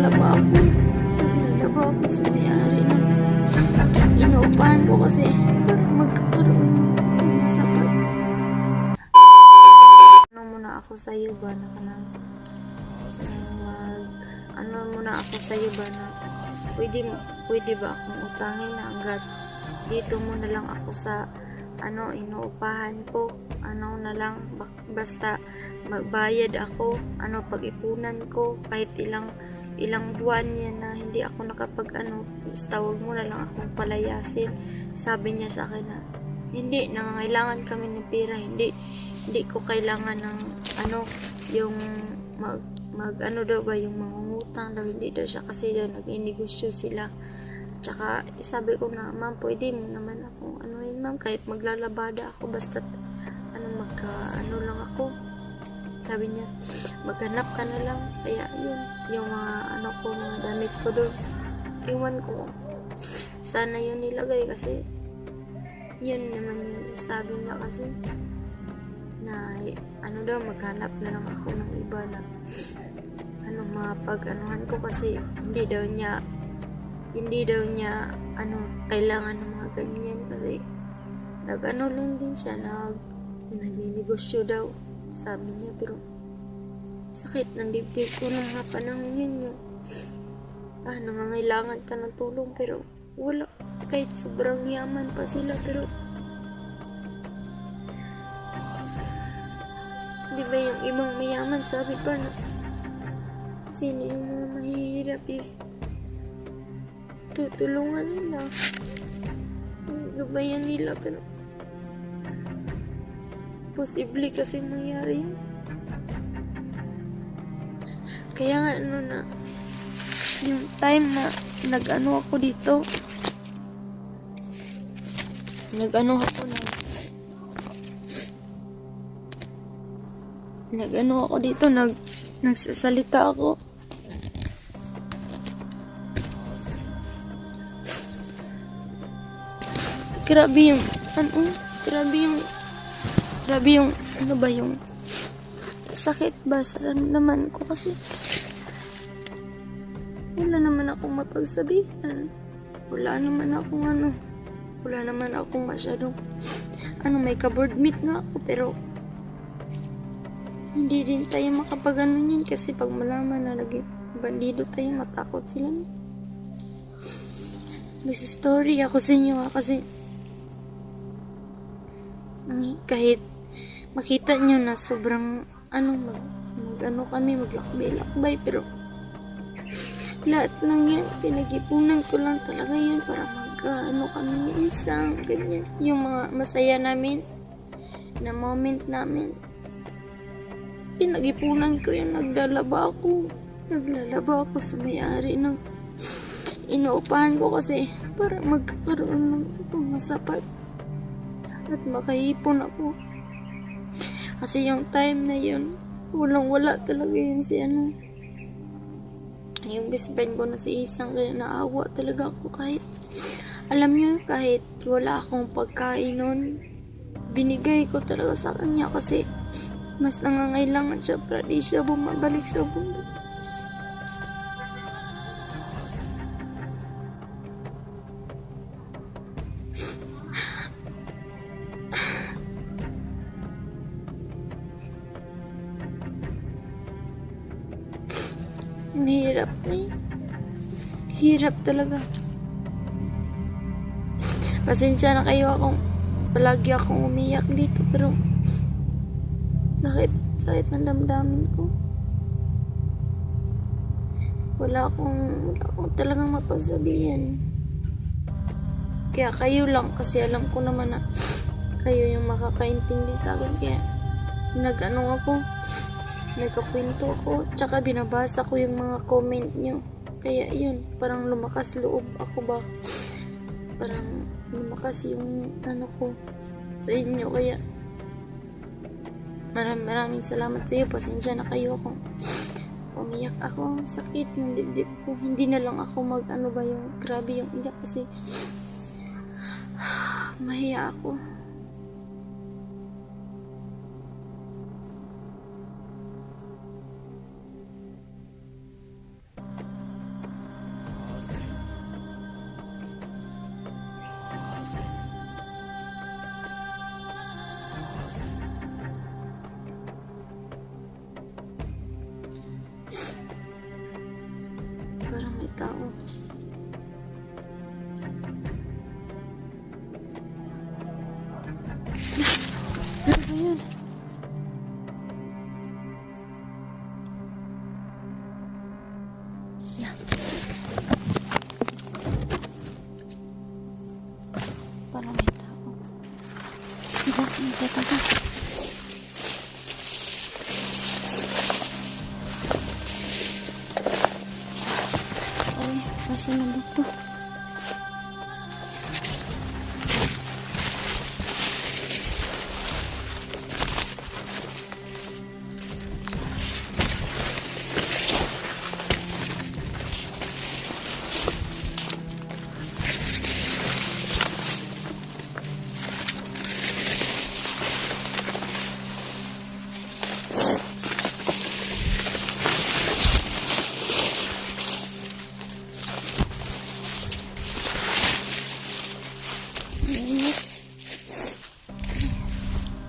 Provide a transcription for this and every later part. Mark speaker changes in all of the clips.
Speaker 1: Naglalaba ako sa may-ari ng inuupahan ko kasi para magkaroon ng sapat. Ano muna ako sa iyo ba na kanang ano muna ako sa iyo ba na pwede ba akong utangin na hanggat dito mo na lang ako sa inuupahan ko, na lang basta magbayad ako, pag-ipunan ko kahit ilang buwan yan na hindi ako basta wag mo na lang akong palayasin. Sabi niya sa akin na hindi, nangangailangan kami ng pera, hindi ko kailangan ng yung daw ba yung mangungutang daw, hindi daw siya kasi daw nag-inegosyo sila. Tsaka sabi ko na, ma'am, pwede mo naman ako ma'am, kahit maglalabada ako basta lang ako. Sabi niya, maghanap ka na lang. Kaya yun, yung mga damit ko doon, iwan ko. Sana yun nilagay kasi yun naman sabi niya kasi na daw, maghanap na lang ako ng iba na mapag-anuhan ko kasi hindi daw niya kailangan ng mga ganyan kasi lang din siya, nagninegosyo daw, sabi niya. Pero sakit ng dibdib ko nung mga panahon yun yung nangangailangan ka ng tulong pero wala, kahit sobrang yaman pa sila. Pero di ba yung ibang mayaman, sabi pa na sino yung mga mahihirap is tutulungan nila, gabayan nila. Pero posible kasi mangyari yun. Kaya nga yung time na ako dito, nagsasalita ako. Grabe yung yung sakit ba sa naman ko kasi wala naman akong mapagsabihan, wala naman akong masyadong may ka-board meet nga ako, pero hindi din tayo makapag-ano yun kasi pag malaman na lagi bandido tayo, matakot sila. May story ako sa inyo kasi kahit makita nyo na sobrang kami maglakbay, pero lahat lang yan, pinag-ipunan ko lang talaga yan para kami isang ganyan, yung mga masaya namin na moment namin, pinag-ipunan ko yung naglalaba ako sa may-ari ng inuupahan ko kasi para magkaroon ng masapat at makaipon ako. Kasi yung time na yun, walang-wala talaga yun yung best friend ko na si Isang, kaya naawa talaga ako kahit, alam niyo, kahit wala akong pagkain nun, binigay ko talaga sa kanya kasi mas nangangailangan siya para di siya bumabalik sa bundok. Mahirap hirap talaga. Pasensya na kayo, palagi akong umiyak dito, pero sakit ng damdamin ko. Wala akong talagang mapagsabihan. Kaya kayo lang, kasi alam ko naman na kayo yung makakaintindi sa akin, kaya nagkakwento ako, tsaka binabasa ko yung mga comment nyo. Kaya yun, parang lumakas loob ako ba, parang lumakas yung ko sa inyo. Kaya maraming salamat sa iyo. Pasensya na kayo kung umiyak ako. Sakit ng dibdib ko, hindi na lang ako yung grabe yung iyak kasi mahiya ako. Tatagal. Ay, kasi na dito.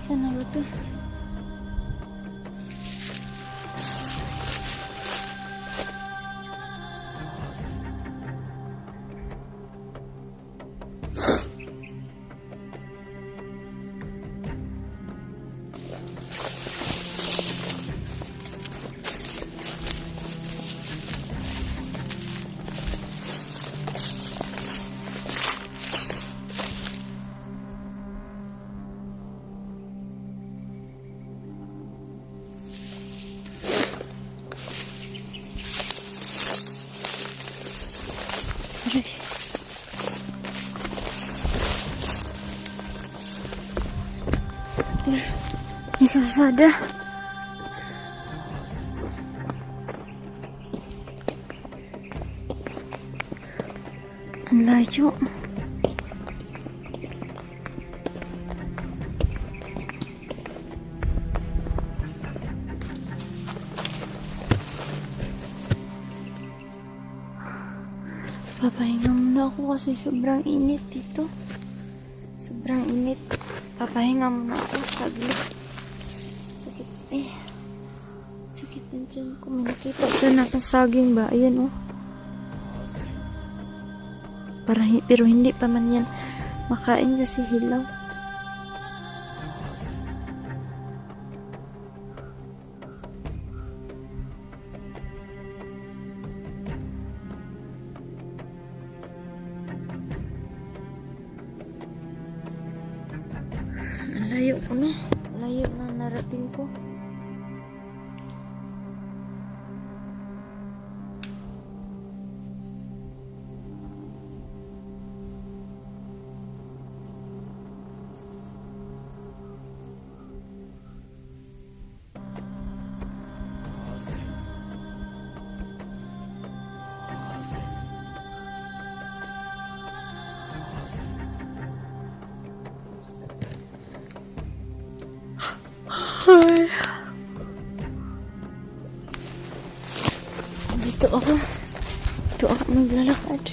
Speaker 1: Sana ba ito? May kalsada. Ang layo. Papahinga muna ako kasi sobrang init dito. Sobrang init. Papahinga muna ako. Saglit. Sakit eh. Sakit din dyan ko. May nakita sana akong saging ba? Ayan oh. Pero hindi pa man yan makain kasi hilaw. Layo ko na. Layo na narating ko. Ay. Dito ako. Dito ako maglalakad.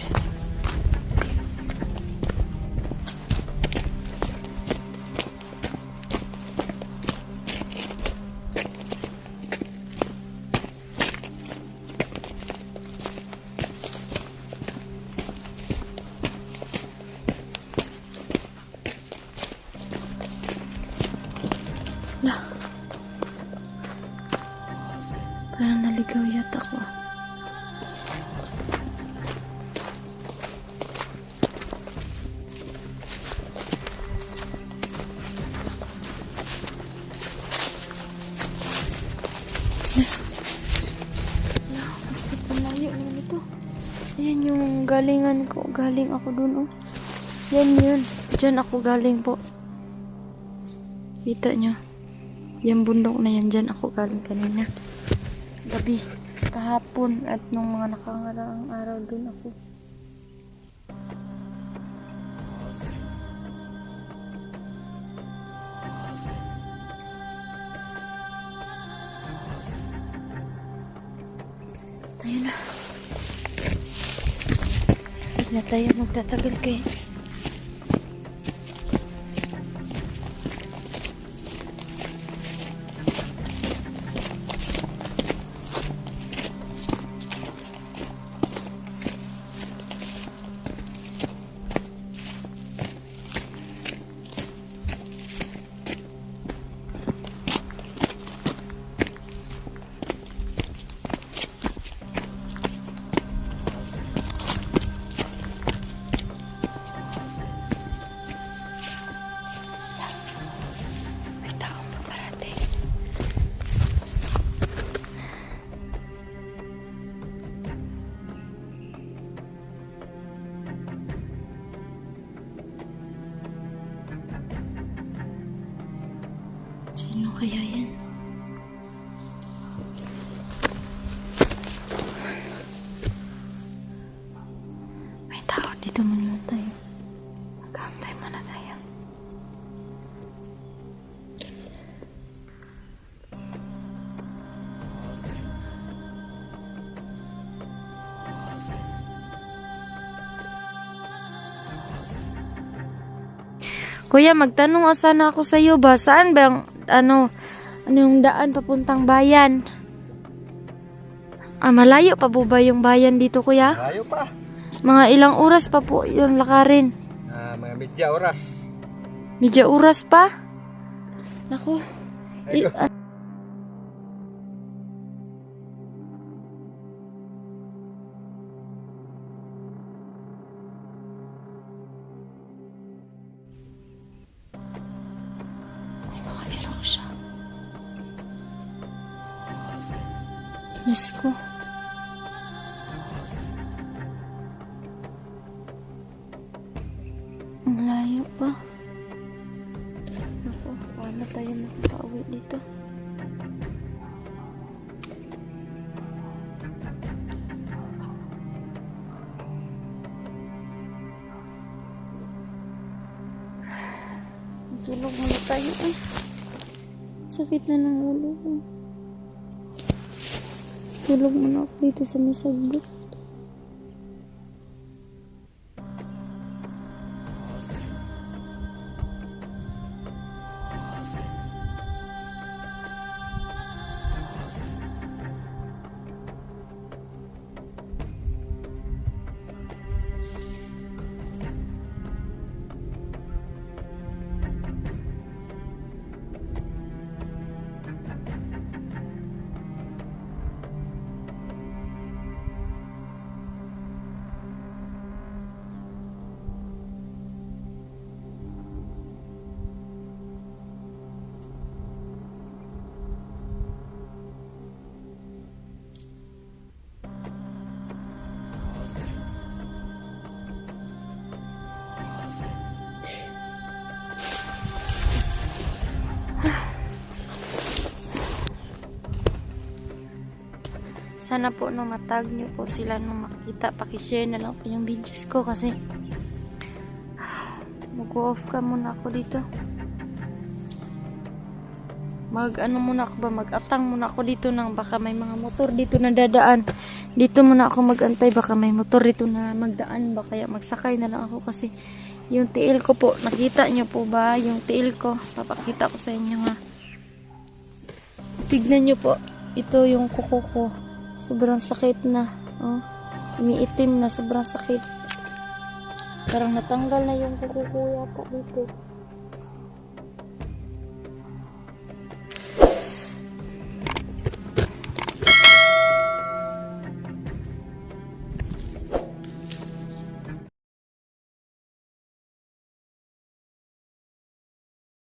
Speaker 1: Lah. Parang naligaw yata ako. Layo naman ito. Ayan yung galingan ko. Galing ako dun oh. Yan yun. Diyan ako galing po. Kita nyo. Yung bundok na yan. Diyan ako galing kanina. Gabi, kahapon at nung mga nakangaraang araw dun ako. Tayo na. Hindi na tayo magtatagal kay Kuya, magtanong sana ako sa iyo ba? Saan ba ano yung daan papuntang bayan? Malayo pa po ba yung bayan dito, kuya?
Speaker 2: Malayo pa.
Speaker 1: Mga ilang oras pa po yung lakarin?
Speaker 2: Mga medya oras.
Speaker 1: Medyo oras pa? Naku. Ay, nakabiro siya. Diyos ko. Ang layo pa. Naku, paano tayo makapauwi dito? Tulog muna tayo eh. Sakit na ng ulo ko. Tulog muna ako dito sa may sagbot. Sana po no matag nyo po sila nung makita. Pakishare na lang po yung videos ko kasi mag-off ka muna ako dito. Mag-ano muna ako ba? Mag-atang muna ako dito nang baka may mga motor dito na dadaan. Dito muna ako mag-antay. Baka may motor dito na magdaan. Baka kaya magsakay na lang ako kasi yung tiil ko po. Nakita nyo po ba? Yung tiil ko. Papakita ko sa inyo nga. Tignan nyo po. Ito yung kuko ko. Sobrang sakit na. Oh, umiitim na. Sobrang sakit. Parang natanggal na yung kuko ko yata dito.